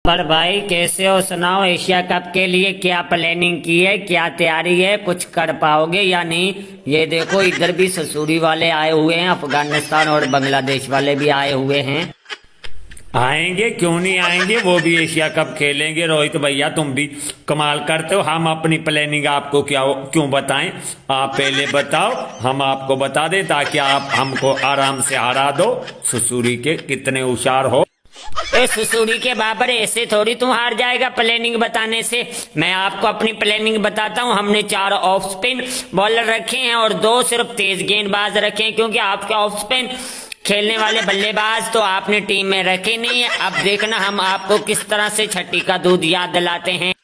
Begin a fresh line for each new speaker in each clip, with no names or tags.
पर भाई कैसे हो, सुनाओ। एशिया कप के लिए क्या प्लानिंग की है, क्या तैयारी है, कुछ कर पाओगे या नहीं? ये देखो इधर भी ससुरी वाले आए हुए हैं, अफगानिस्तान और बांग्लादेश वाले भी आए हुए हैं।
आएंगे क्यों नहीं आएंगे, वो भी एशिया कप खेलेंगे। रोहित भैया तुम भी कमाल करते हो। हम अपनी प्लानिंग आपको क्या क्यों बताएं, आप पहले बताओ, हम आपको बता दें ताकि आप हमको आराम से हरा दो। ससुरी के कितने होशियार हो।
ए ससुरी के बाबर, ऐसे थोड़ी तू हार जाएगा प्लानिंग बताने से। मैं आपको अपनी प्लानिंग बताता हूँ। हमने 4 ऑफ स्पिन बॉलर रखे हैं और 2 सिर्फ तेज गेंदबाज रखे हैं, क्योंकि आपके ऑफ स्पिन खेलने वाले बल्लेबाज तो आपने टीम में रखे नहीं है। अब देखना हम आपको किस तरह से छठी का दूध याद दिलाते हैं।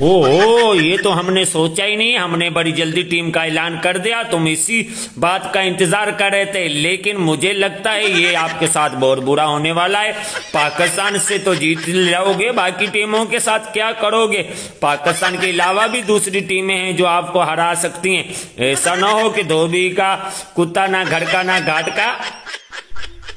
ओहो, ये तो हमने सोचा ही नहीं। हमने बड़ी जल्दी टीम का ऐलान कर दिया, तुम इसी बात का इंतजार कर रहे थे। लेकिन मुझे लगता है ये आपके साथ बहुत बुरा होने वाला है। पाकिस्तान से तो जीत जाओगे, बाकी टीमों के साथ क्या करोगे? पाकिस्तान के अलावा भी दूसरी टीमें हैं जो आपको हरा सकती हैं। ऐसा ना हो कि धोबी का कुत्ता ना घर का ना घाट का।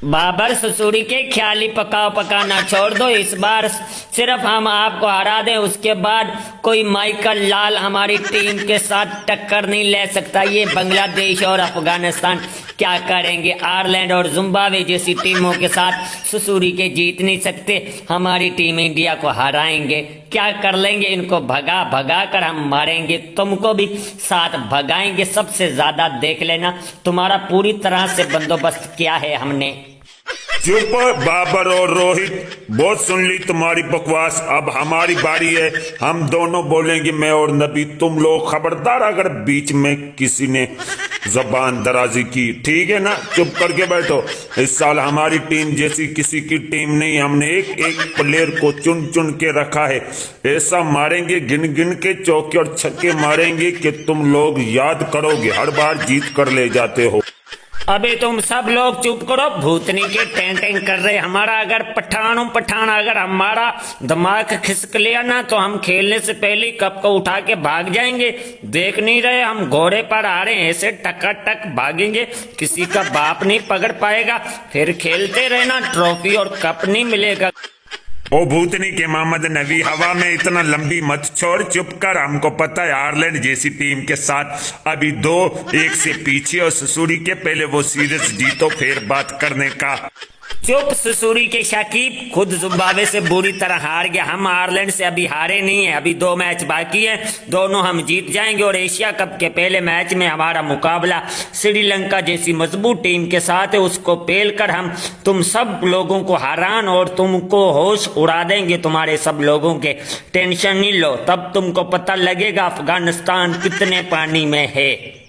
बाबर, ससुरी के ख्याली पकाओ पकाना छोड़ दो। इस बार सिर्फ हम आपको हरा दें, उसके बाद कोई माइकल लाल हमारी टीम के साथ टक्कर नहीं ले सकता। ये बांग्लादेश और अफगानिस्तान क्या करेंगे? आयरलैंड और जिम्बाब्वे जैसी टीमों के साथ ससुरी के जीत नहीं सकते। हमारी टीम इंडिया को हराएंगे। क्या कर लेंगे? इनको भगा भगा कर हम मारेंगे, तुमको भी साथ भगाएंगे। सबसे ज्यादा देख लेना तुम्हारा पूरी तरह से बंदोबस्त क्या है हमने।
चुप बाबर और रोहित, बहुत सुन ली तुम्हारी बकवास। अब हमारी बारी है, हम दोनों बोलेंगे, मैं और नबी। तुम लोग खबरदार अगर बीच में किसी ने जबान दराजी की, ठीक है ना? चुप करके बैठो। इस साल हमारी टीम जैसी किसी की टीम नहीं। हमने एक एक प्लेयर को चुन चुन के रखा है। ऐसा मारेंगे, गिन गिन के चौके और छक्के मारेंगे कि तुम लोग याद करोगे। हर बार जीत कर ले जाते हो।
अबे तुम सब लोग चुप करो, भूतनी के टेंटिंग कर रहे। हमारा अगर पठान अगर हमारा दिमाग खिसक लिया ना, तो हम खेलने से पहले कप को उठा के भाग जाएंगे। देख नहीं रहे हम घोड़े पर आ रहे हैं, ऐसे टकाटक भागेंगे, किसी का बाप नहीं पकड़ पाएगा। फिर खेलते रहना, ट्रॉफी और कप नहीं मिलेगा।
ओ भूतनी के मोहम्मद नबी, हवा में इतना लंबी मत छोड़, चुप कर। हमको पता है आयरलैंड जैसी टीम के साथ अभी 2-1 से पीछे, और ससुरी के पहले वो सीरीज जीतो फिर बात करने का।
चुप ससुरी के शाकिब, खुद जिम्बाब्वे से बुरी तरह हार गया। हम आयरलैंड से अभी हारे नहीं है, अभी 2 मैच बाकी है, दोनों हम जीत जाएंगे। और एशिया कप के पहले मैच में हमारा मुकाबला श्रीलंका जैसी मजबूत टीम के साथ है। उसको पेल कर हम तुम सब लोगों को हरान और तुमको होश उड़ा देंगे। तुम्हारे सब लोगों के टेंशन नहीं लो, तब तुमको पता लगेगा अफगानिस्तान कितने पानी में है।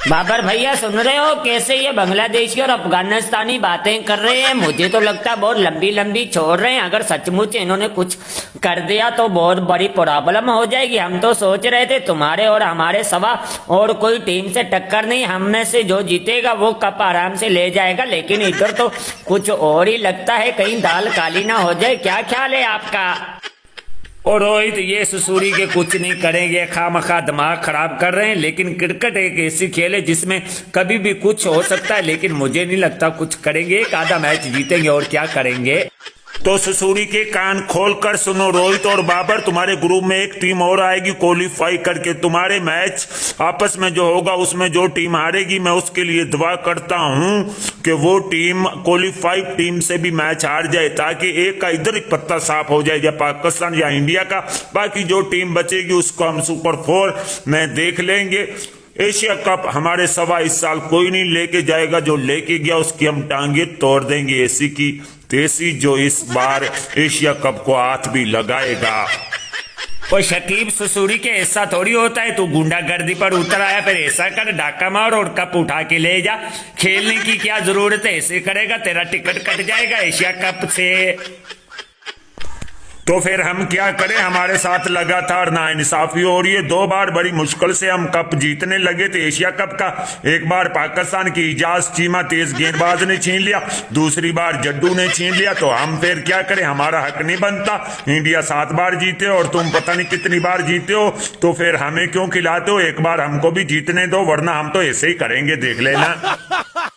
बाबर भैया सुन रहे हो कैसे ये बांग्लादेशी और अफगानिस्तानी बातें कर रहे हैं? मुझे तो लगता है बहुत लंबी लंबी छोड़ रहे हैं। अगर सचमुच इन्होंने कुछ कर दिया तो बहुत बड़ी प्रॉब्लम हो जाएगी। हम तो सोच रहे थे तुम्हारे और हमारे सवा और कोई टीम से टक्कर नहीं, हम में से जो जीतेगा वो कप आराम से ले जाएगा। लेकिन इधर तो कुछ और ही लगता है, कहीं दाल काली ना हो जाए। क्या ख्याल है आपका?
और रोहित, ये ससुरी के कुछ नहीं करेंगे, खामखा दिमाग खराब कर रहे हैं। लेकिन क्रिकेट एक ऐसी खेल है जिसमें कभी भी कुछ हो सकता है, लेकिन मुझे नहीं लगता कुछ करेंगे। एक आधा मैच जीतेंगे और क्या करेंगे।
तो ससुरी के कान खोल कर सुनो रोहित और बाबर, तुम्हारे ग्रुप में एक टीम और आएगी क्वालिफाई करके। तुम्हारे मैच आपस में जो होगा उसमें जो टीम हारेगी, मैं उसके लिए दुआ करता हूं कि वो टीम क्वालिफाई टीम से भी मैच हार जाए, ताकि एक का इधर एक पत्ता साफ हो जाए, या पाकिस्तान या इंडिया का। बाकी जो टीम बचेगी उसको हम सुपर 4 में देख लेंगे। एशिया कप हमारे सवा इस साल कोई नहीं लेके जाएगा, जो लेके गया उसकी हम टांगे तोड़ देंगे। ऐसी की तेसी जो इस बार एशिया कप को हाथ भी लगाएगा।
और शकीब ससुरी के ऐसा थोड़ी होता है, तू गुंडागर्दी पर उतर आया, फिर ऐसा कर डाका मार और कप उठा के ले जा। खेलने की क्या जरूरत है? ऐसे करेगा तेरा टिकट कट जाएगा एशिया कप से।
तो फिर हम क्या करें? हमारे साथ लगातार नाइंसाफी हो रही है। 2 बार बड़ी मुश्किल से हम कप जीतने लगे थे एशिया कप का। एक बार पाकिस्तान की इजाज चीमा तेज गेंदबाज ने छीन लिया, दूसरी बार जड्डू ने छीन लिया। तो हम फिर क्या करें? हमारा हक नहीं बनता। इंडिया 7 बार जीते और तुम पता नहीं कितनी बार जीते हो, तो फिर हमें क्यों खिलाते हो? एक बार हमको भी जीतने दो, वरना हम तो ऐसे ही करेंगे, देख लेना।